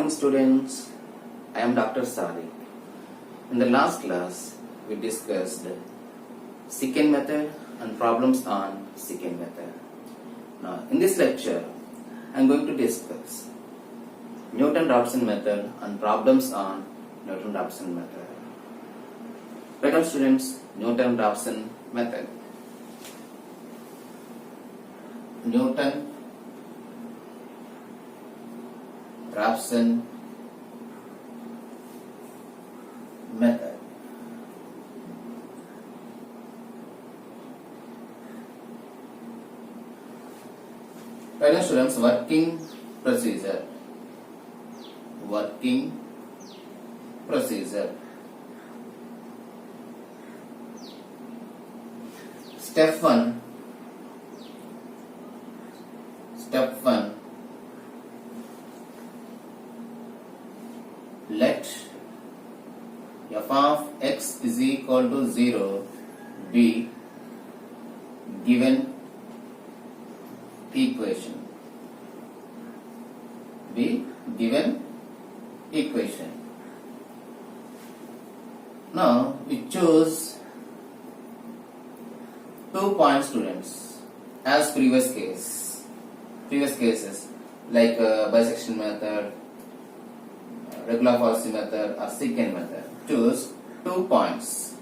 morning, students. I am Dr. Sadiq. In the last class, we discussed secant method and problems on secant method. Now, in this lecture, I am going to discuss Newton-Raphson method and problems on Newton-Raphson method. Right now, students, Newton-Raphson method. Newton-Raphson method. Right now, students, working procedure. Step 1. Let f of x is equal to 0 be given equation. Now we choose 2 point students as previous cases like bisection method, regular policy method or secant method. Choose 2 points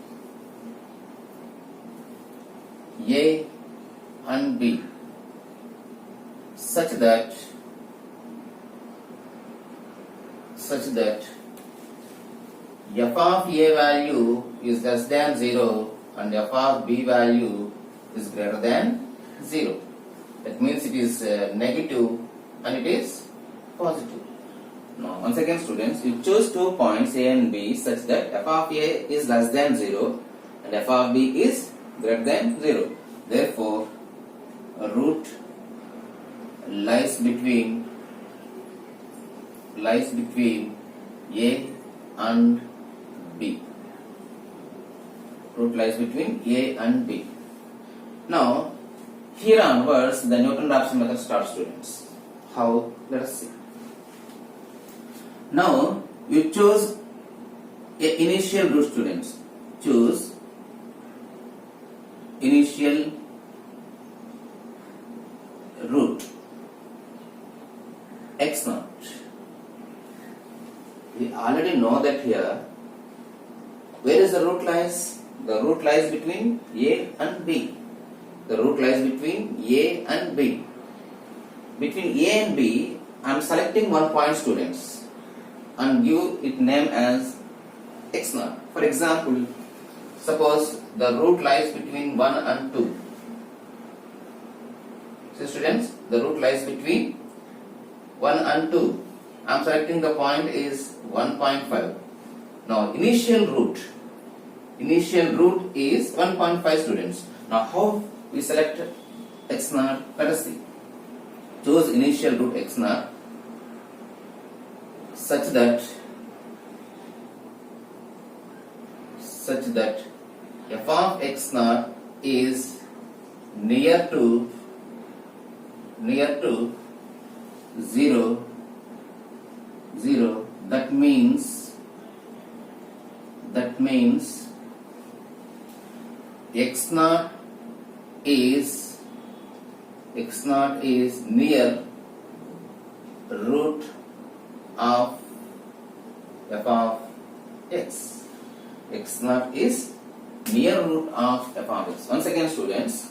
A and B such that f of A value is less than 0 and f of B value is greater than 0. That means it is negative and it is positive. Now, once again, students, you choose 2 points A and B such that f of A is less than 0 and f of B is greater than 0. Therefore, a root lies between A and B. Root lies between A and B. Now, here onwards, the Newton-Raphson method starts, students. How? Let us see. Now, you choose a initial root, students. Choose initial root x naught. We already know that here. Where is the root lies? The root lies between A and B. Between A and B, I am selecting 1 point, students, and give it name as x naught. For example, suppose the root lies between 1 and 2. So, students, the root lies between 1 and 2. I am selecting the point is 1.5. Now, initial root is 1.5, students. Now, how we select x naught? Let us see. Choose initial root x naught such that f of x naught is near to 0. That means x naught is near root of f of x. X naught is near root of f of x. Once again, students,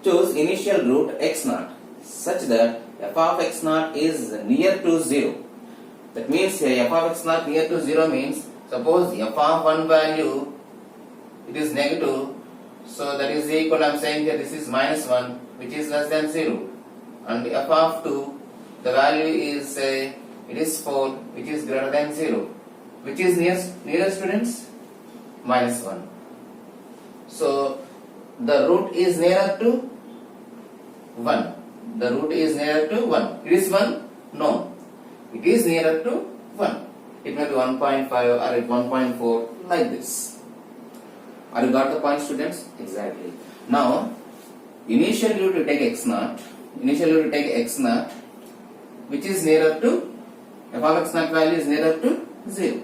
choose initial root x naught such that f of x naught is near to 0. That means here f of x naught near to 0 means, suppose f of 1 value it is negative, so that is equal, I am saying here this is minus 1, which is less than 0, and f of 2 the value is it is 4, which is greater than 0. Which is nearest, students? Minus 1. So the root is nearer to 1. It is 1? No. It is nearer to 1. It may be 1.5 or at 1.4, like this. Are you got the point, students? Exactly. Now, initially you will take x naught, which is nearer to f of x naught value is nearer to 0.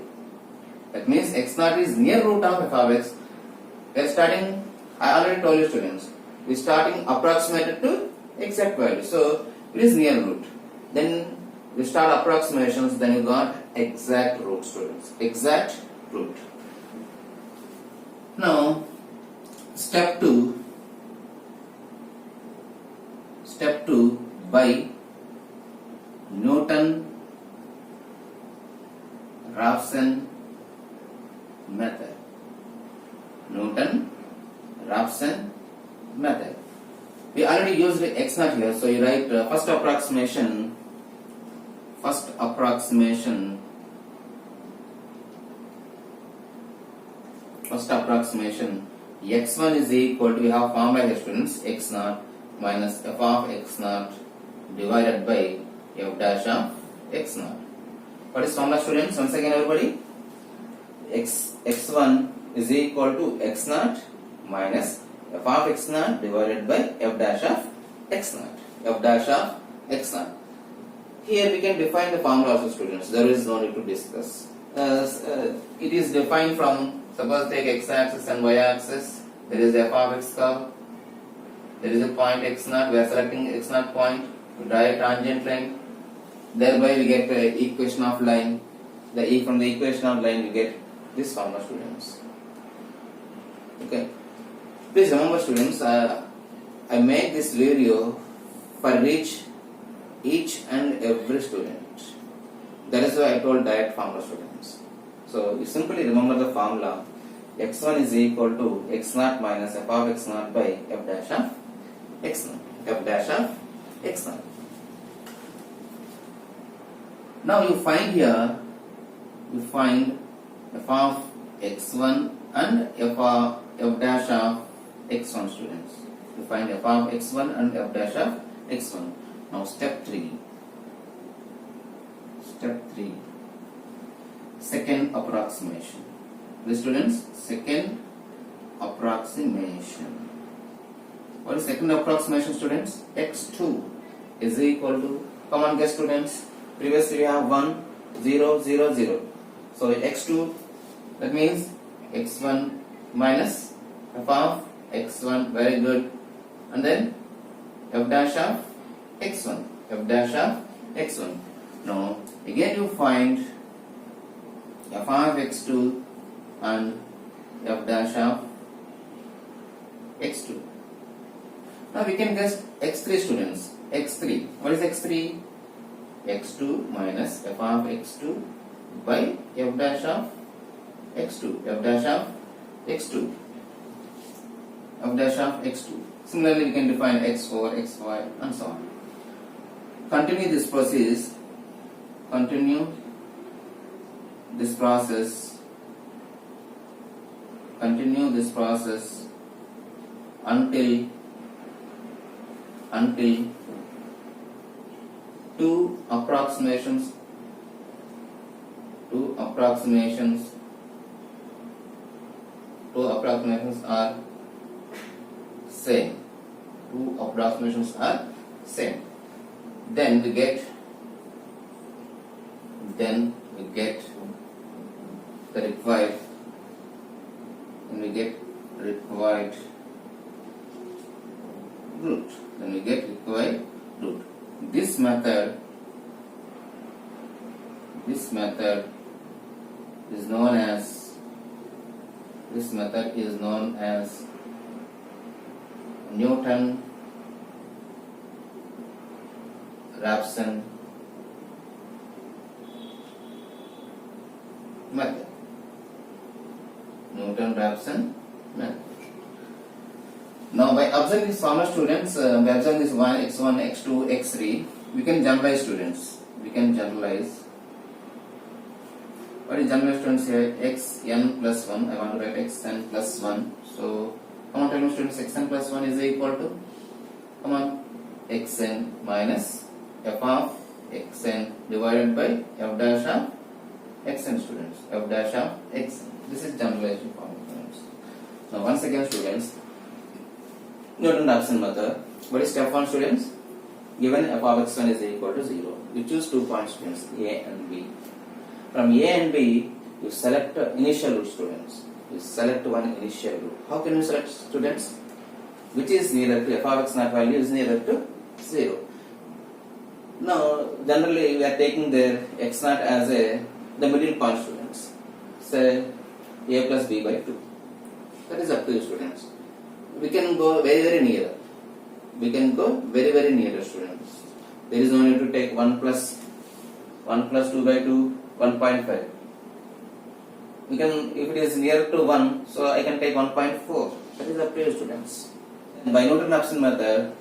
That means x naught is near root of f of x. We are starting, I already told you students, we are starting approximated to exact value. So it is near root. Then we start approximations, then you got exact root, students. Exact root. Now step 2. Step 2 by Newton-Raphson method. Newton-Raphson method. We already used x naught here, so you write first approximation x1 is equal to, we have formula here students, x naught minus f of x naught divided by f dash of x naught. What is formula students? Once again everybody, x1 is equal to x naught minus f of x naught divided by f dash of x naught. F dash of x naught. Here we can define the formula also students. There is no need to discuss. It is defined from, suppose take x axis and y axis. There is f of x curve. There is a point x naught. We are selecting x naught point. We draw a tangent line. Thereby we get the equation of line. From the equation of line we get this formula students. Okay. Please remember students, I make this video for each and every student. That is why I told direct formula students. So you simply remember the formula. x1 is equal to x naught minus f of x naught by f dash of x naught. F dash of x naught. Now you find here, f of x1 and f dash of x1 students. You find f of x1 and f dash of x1. Now step 3. Second approximation. The students, second approximation. What is second approximation students? x2 is equal to, come on guess students, previously we have 1, 0, 0, 0. So x2, that means x1 minus f of x1, very good. And then f dash of x1, f dash of x1. Now again you find f of x2 and f dash of x2. Now we can guess x3 students. x3, what is x3? x2 minus f of x2 by f dash of x2, f dash of x2, f dash of x2. Similarly we can define x4, x5 and so on. Continue this process until two approximations are same. Two approximations are same. Then we get the required root. This method is known as Newton-Raphson method. Newton-Raphson method. Now by observing this formula students, by observing this 1, x1, x2, x3, we can generalize students. What is generalized students here? xn plus 1. I want to write xn plus 1. So come on, tell me students, xn plus 1 is equal to, come on, xn minus f of xn divided by f dash of xn students. F dash of xn. This is generalization formula students. Now once again students, Newton-Raphson method. What is step 1 students? given f of x1 is equal to 0. You choose 2 points, students, A and B. From A and B, you select initial root, students. You select one initial root. How can you select, students? Which is nearer to f of x0 value is nearer to 0. Now, generally we are taking their x0 as the middle point, students. Say a plus b by 2. That is up to you, students. We can go very near. We can go very near, students. There is no need to take 1 plus 2 by 2, 1.5. We can, if it is near to 1, so I can take 1.4. That is up to you, students. And by Newton-Raphson method,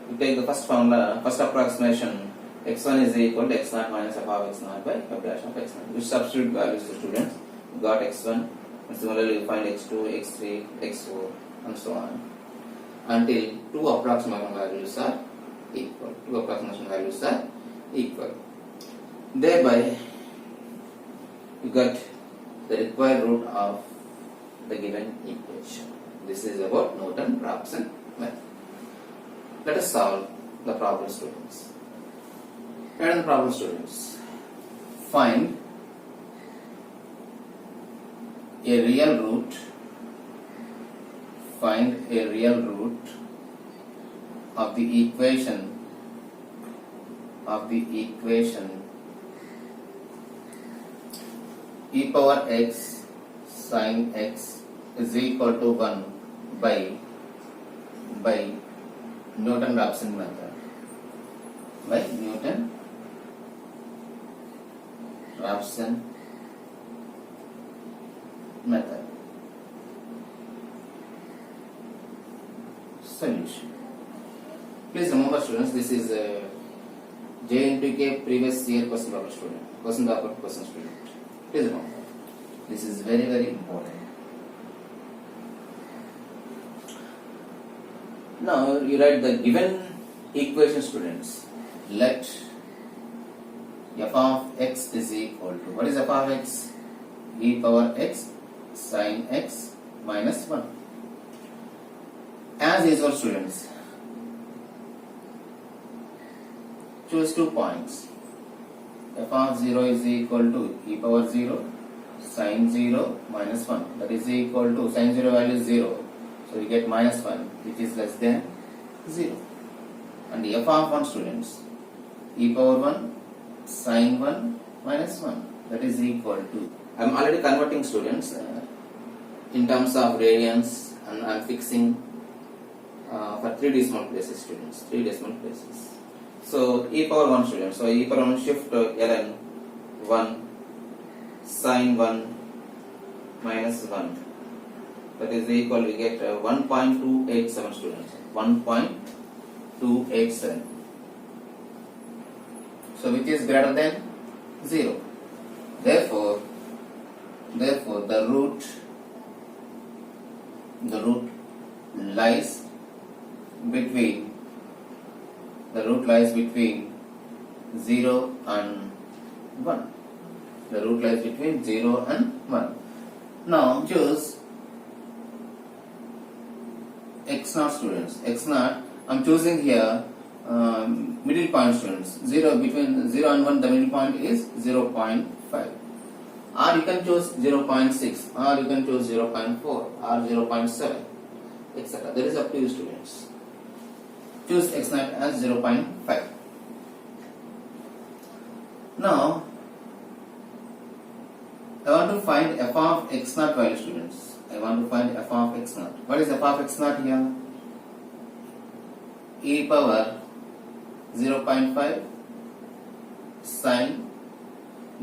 you take the first formula, first approximation, x1 is equal to x0 minus f of x0 by f dash of x0. You substitute values to students. You got x1, and similarly you find x2, x3, x4, and so on, until two approximation values are equal. Thereby, you got the required root of the given equation. This is about Newton-Raphson method. Let us solve the problem, students. Here are the problem, students. Find a real root. Find a real root of the equation e power x sin x is equal to 1 by Newton-Raphson method. By Newton-Raphson method. Solution. Please remember, students, this is a JNPK previous year question paper student. Please remember, this is very important. Now you write the given equation, students. Let f of x is equal to, what is f of x? E power x sin x minus 1. As usual, students, choose 2 points. F of 0 is equal to e power 0 sin 0 minus 1. That is equal to, sin 0 value is 0. So we get minus 1, which is less than 0. And f of 1, students, e power 1 sin 1 minus 1. That is equal to, I am already converting, students, in terms of radians, and I am fixing for 3 decimal places, students. 3 decimal places. So e power 1, students. So e power 1 shift ln 1 sin 1 minus 1. That is equal, we get 1.287, students. 1.287. So which is greater than 0. Therefore the root lies between 0 and 1. The root lies between 0 and 1. Now choose x0, students. x0, I am choosing here middle point, students. Between 0 and 1, the middle point is 0.5. Or you can choose 0.6, or you can choose 0.4, or 0.7, etc. That is up to you, students. Choose x0 as 0.5. Now, I want to find f of x0 value, students. I want to find f of x0. What is f of x0 here? E power 0.5 sin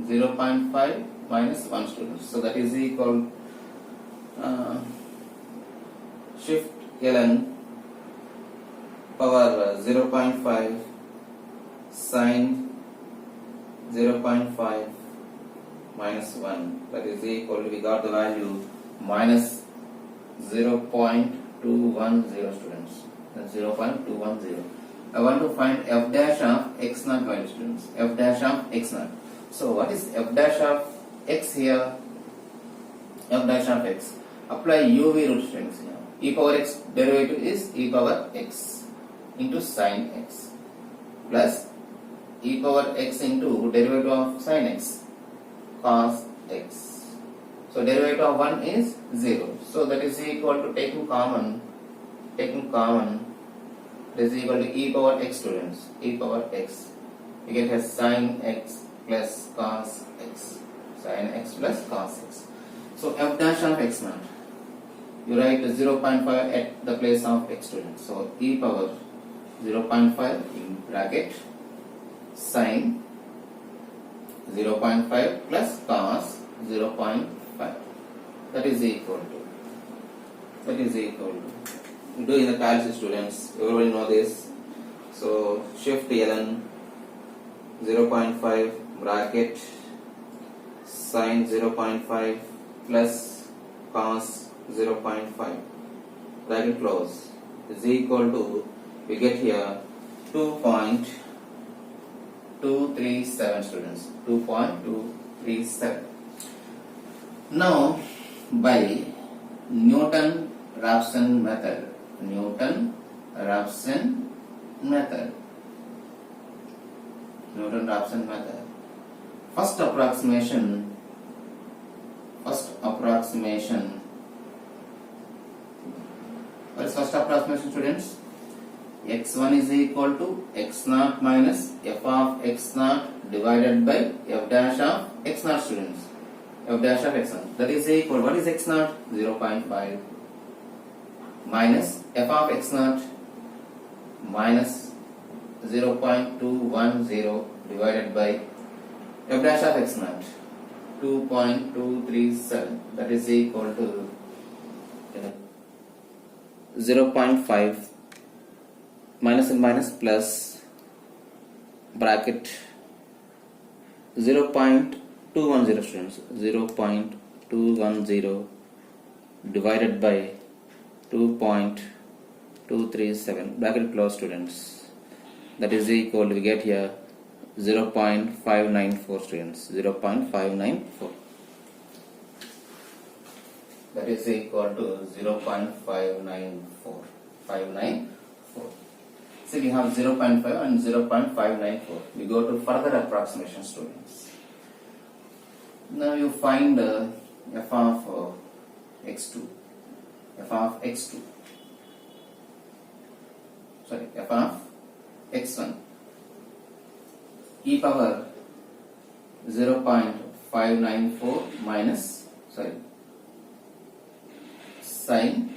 0.5 minus 1, students. So that is equal shift ln power 0.5 sin 0.5 minus 1. That is equal, we got the value minus 0.210, students. That's 0.210. I want to find f dash of x0 value, students. F dash of x0. So what is f dash of x here? F dash of x. Apply uv root, students, here. E power x derivative is e power x into sin x. plus e power x into derivative of sin x cos x. So derivative of 1 is 0. So that is equal to taking common it is equal to e power x, students. E power x. You get as sin x plus cos x. Sin x plus cos x. So f dash of x naught. You write 0.5 at the place of x, students. So e power 0.5 in bracket sin 0.5 plus cos 0.5. That is equal to. You do in the calculus, students. Everybody know this. So shift ln 0.5 bracket sin 0.5 plus cos 0.5 bracket close is equal to, we get here 2.237, students. 2.237. Now by Newton-Raphson method, first approximation, what is first approximation, students? x1 is equal to x naught minus f of x naught divided by f dash of x naught, students. F dash of x naught, that is equal, what is x naught? 0.5 minus f of x naught minus 0.210 divided by f dash of x naught 2.237, that is equal to 0.5 minus and minus plus bracket 0.210, students. 0.210 divided by 2.237 bracket close, students. That is equal to, we get here 0.594, students. 0.594. That is equal to 0.594. So we have 0.5 and 0.594. We go to further approximation, students. Now you find f of x2. F of x1. E power 0.594 minus, sin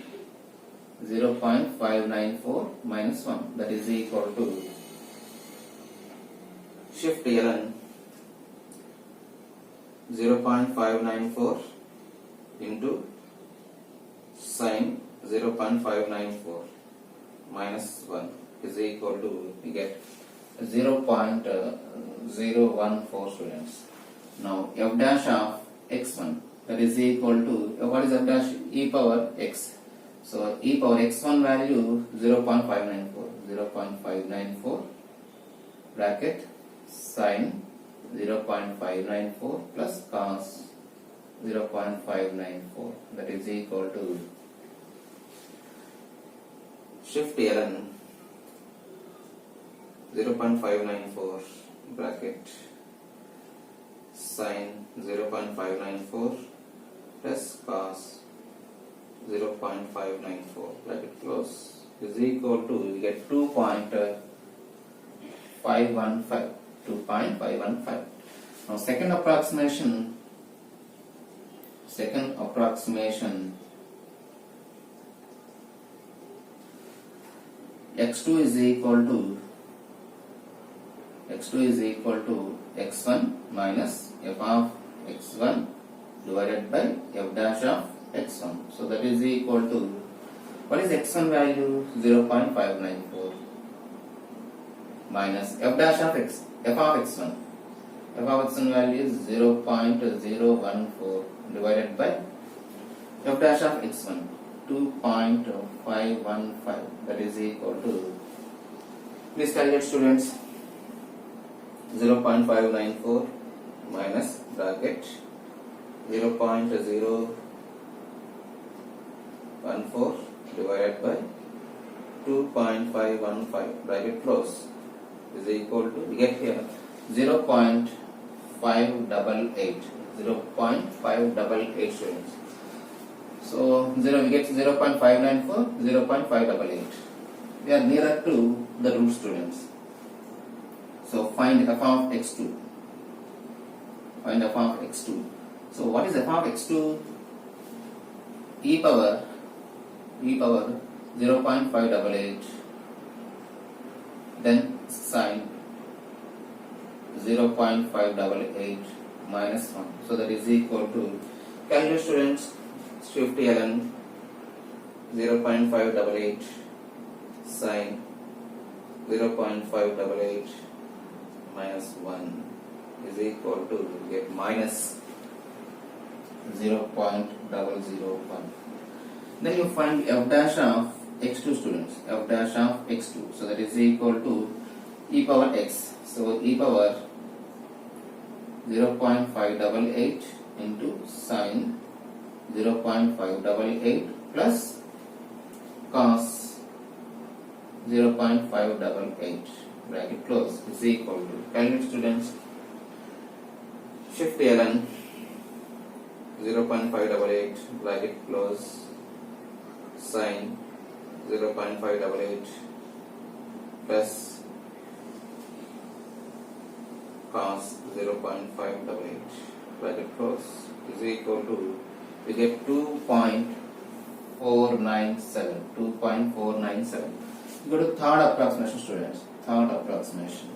0.594 minus 1, that is equal to shift ln 0.594 into sin 0.594 minus 1 is equal to, we get 0.014, students. Now f dash of x1, that is equal to, what is f dash? E power x. So e power x1 value 0.594 bracket sin 0.594 plus cos 0.594, that is equal to shift ln 0.594 bracket sin 0.594 plus cos 0.594 bracket close is equal to, we get 2.515. Now second approximation x2 is equal to x1 minus f of x1 divided by f dash of x1. So that is equal to, what is x1 value? 0.594 minus f dash of x, f of x1. F of x1 value is 0.014 divided by f dash of x1 2.515, that is equal to, please calculate, students. 0.594 minus bracket 0.014 divided by 2.515 bracket close is equal to, we get here 0.588. 0.588 students. So 0 we get 0.594, 0.588. We are nearer to the root, students. So find f of x2. Find f of x2. So what is f of x2? E power 0.588, then sine 0.588 minus 1. So that is equal to, calculate students, shift ln 0.588 sine 0.588 minus 1 is equal to, get minus 0.001. Then you find f dash of x2, students, f dash of x2. So that is equal to e power x. So e power 0.588 into sine 0.588 plus cos 0.588, bracket close, is equal to, calculate students, shift ln 0.588 bracket close sine 0.588 plus cos 0.588 bracket close is equal to, we get 2.497. 2.497. Go to third approximation, students. Third approximation.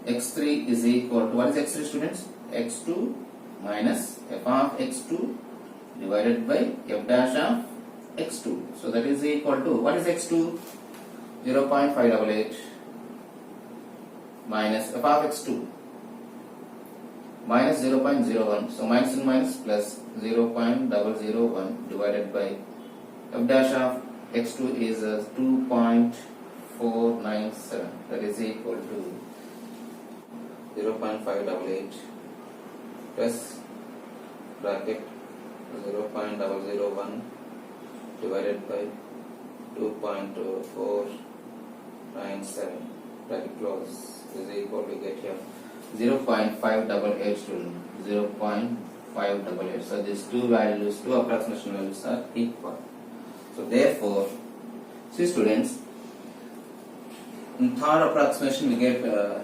x3 is equal to, what is x3, students? x2 minus f of x2 divided by f dash of x2. So that is equal to, what is x2? 0.588 minus f of x2 minus 0.01. So minus and minus plus 0.001 divided by f dash of x2 is 2.497. That is equal to 0.588 plus bracket 0.001 divided by 2.497 bracket close is equal to, get here 0.588, student. 0.588. So these two values, two approximation values are equal. So therefore, see students, in third approximation we get the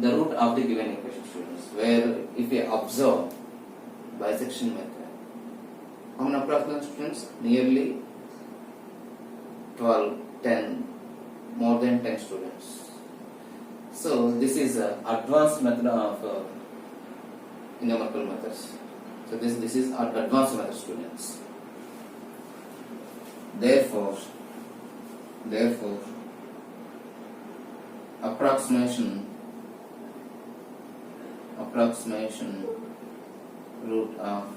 root of the given equation, students, where if we observe bisection method, how many approximation, students? Nearly 12, 10, more than 10 students. So this is an advanced method of numerical methods. So this is an advanced method, students. Therefore approximation root of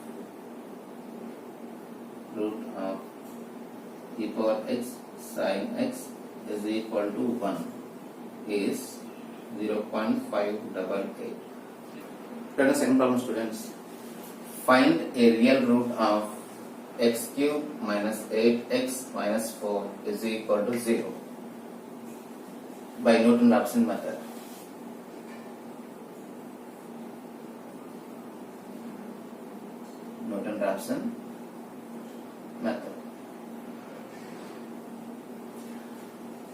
e power x sin x is equal to 1 is 0.588. Let us second problem, students. Find a real root of x cube minus 8x minus 4 is equal to 0 by Newton-Raphson method. Newton-Raphson method.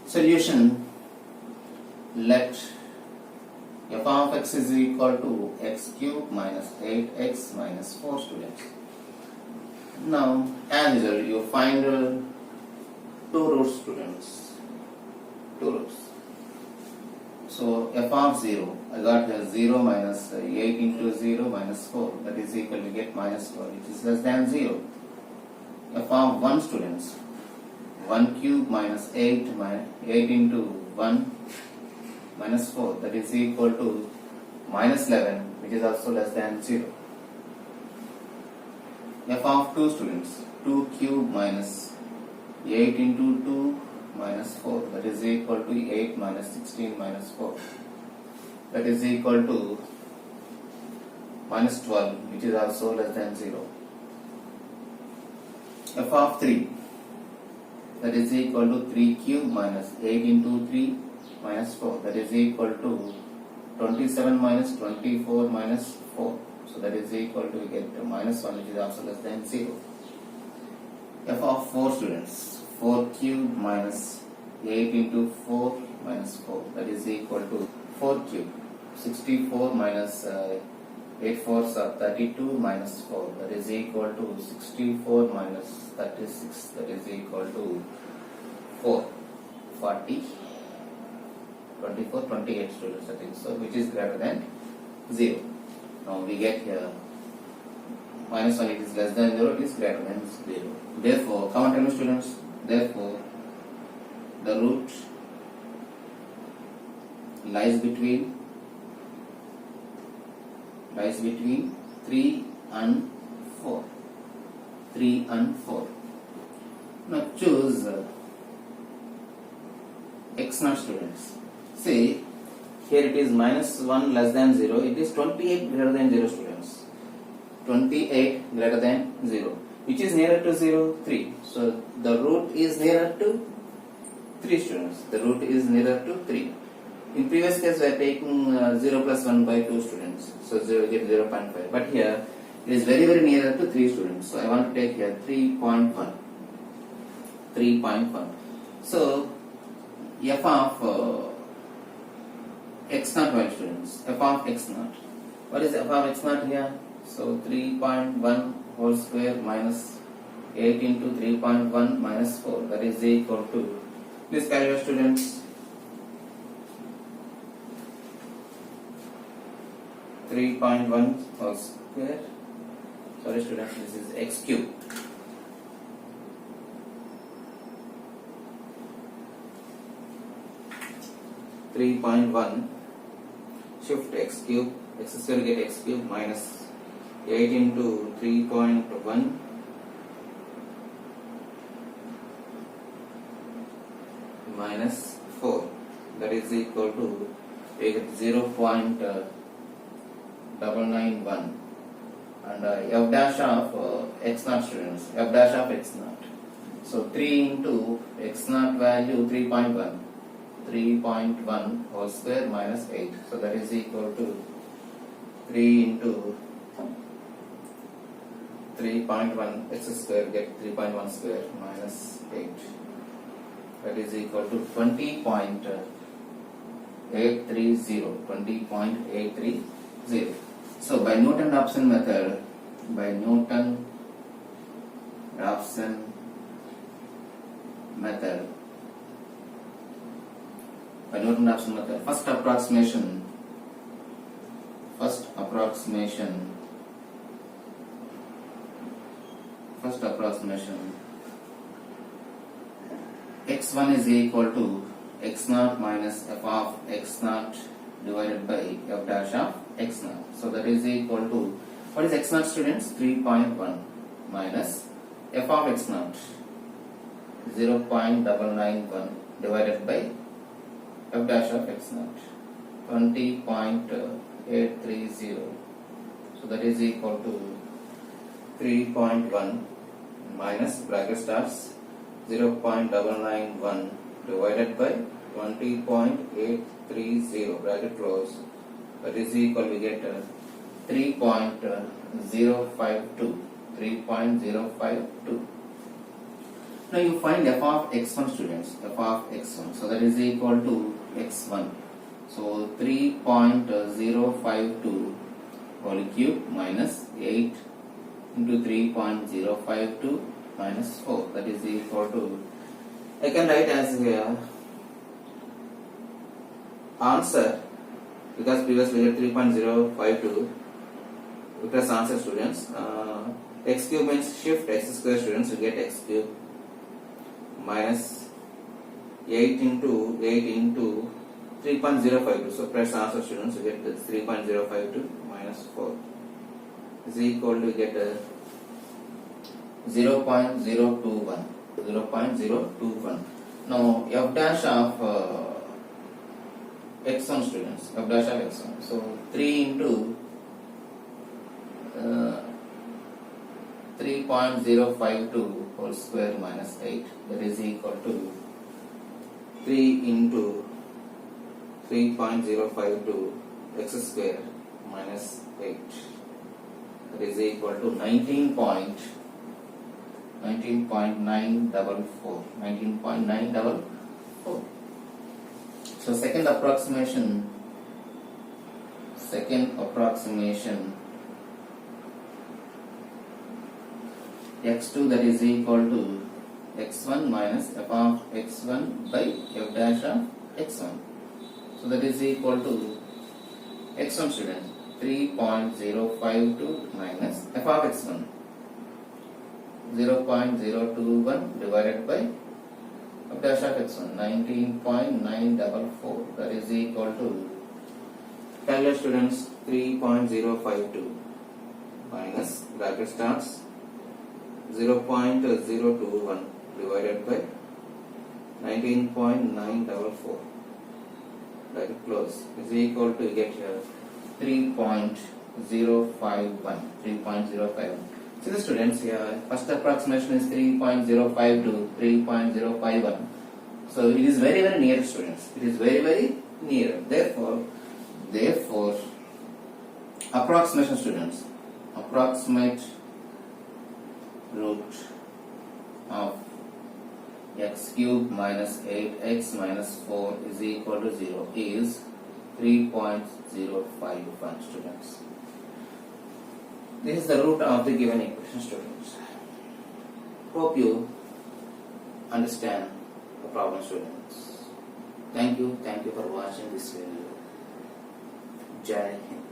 Solution: let f of x is equal to x cube minus 8x minus 4, students. Now, as usual, you find two roots, students. Two roots. So f of 0, I got 0 minus 8 into 0 minus 4, that is equal to, get minus 4, which is less than 0. F of 1, students, 1 cube minus 8 into 1 minus 4, that is equal to minus 11, which is also less than 0. F of 2, students, 2 cube minus 8 into 2 minus 4, that is equal to 8 minus 16 minus 4, that is equal to minus 12, which is also less than 0. f of 3, that is equal to 3 cube minus 8 into 3 minus 4, that is equal to 27 minus 24 minus 4. So that is equal to, we get minus 1, which is also less than 0. f of 4 students, 4 cube minus 8 into 4 minus 4, that is equal to 4 cube, 64 minus 8 fours are 32 minus 4, that is equal to 64 minus 36, that is equal to 4, 40, 24, 28 students, I think so, which is greater than 0. Now we get here minus 1, it is less than 0, it is greater than 0. Therefore, come on, tell me students, therefore the root lies between 3 and 4. 3 and 4. Now choose x naught students. See, here it is minus 1 less than 0. It is 28 greater than 0 students. 28 greater than 0. Which is nearer to 0? 3. So the root is nearer to 3 students. The root is nearer to 3. In previous case we are taking 0 plus 1 by 2 students. So 0 get 0.5. But here it is very nearer to 3 students. So I want to take here 3.1. 3.1. So f of x naught value students. f of x naught. What is f of x naught here? So 3.1 whole square minus 8 into 3.1 minus 4. That is equal to, please calculate students, 3.1 whole square, sorry students, this is x cube, (3.1) shift x cube, x square get x cube minus 8 into 3.1 minus 4, that is equal to 0.991, and f dash of x naught students, f dash of x naught. So 3 into x naught value 3.1, 3.1 whole square minus 8. So that is equal to 3 into 3.1 x square get 3.1 square minus 8. That is equal to 20.830. 20.830. So by Newton-Raphson method, first approximation, x1 is equal to x naught minus f of x naught divided by f dash of x naught. So that is equal to, what is x naught students? 3.1 minus f of x naught 0.991 divided by f dash of x naught 20.830. So that is equal to 3.1 minus bracket starts 0.991 divided by 20.830 bracket close, that is equal, we get 3.052. Now you find f of x1 students, f of x1, so that is equal to x1. So 3.052 whole cube minus 8 into 3.052 minus 4, that is equal to, I can write as here answer, because previously we had 3.052, we press answer students. X cube means shift x square students, you get x cube minus 8 into 3.052, so press answer students, you get 3.052 minus 4 is equal to, get 0.021. Now f dash of x1 students, f dash of x1, so 3 3.052 whole square minus 8, that is equal to 3 into 3.052 x square minus 8, that is equal to 19.944. So second approximation x2, that is equal to x1 minus f of x1 by f dash of x1. So that is equal to x1, students, 3.052 minus f of x1, 0.021 divided by f dash of x1, 19.944, that is equal to, calculate, students, 3.052 minus bracket starts 0.021 divided by 19.944, bracket close, is equal to, get here 3.051. See the students here, first approximation is 3.052, 3.051. So it is very, very near, students. It is very, very near. Therefore, approximation, students, approximate root of x cube minus 8x minus 4 is equal to 0 is 3.051, students. This is the root of the given equation, students. Hope you understand the problem, students. Thank you for watching this video. Jai Hind.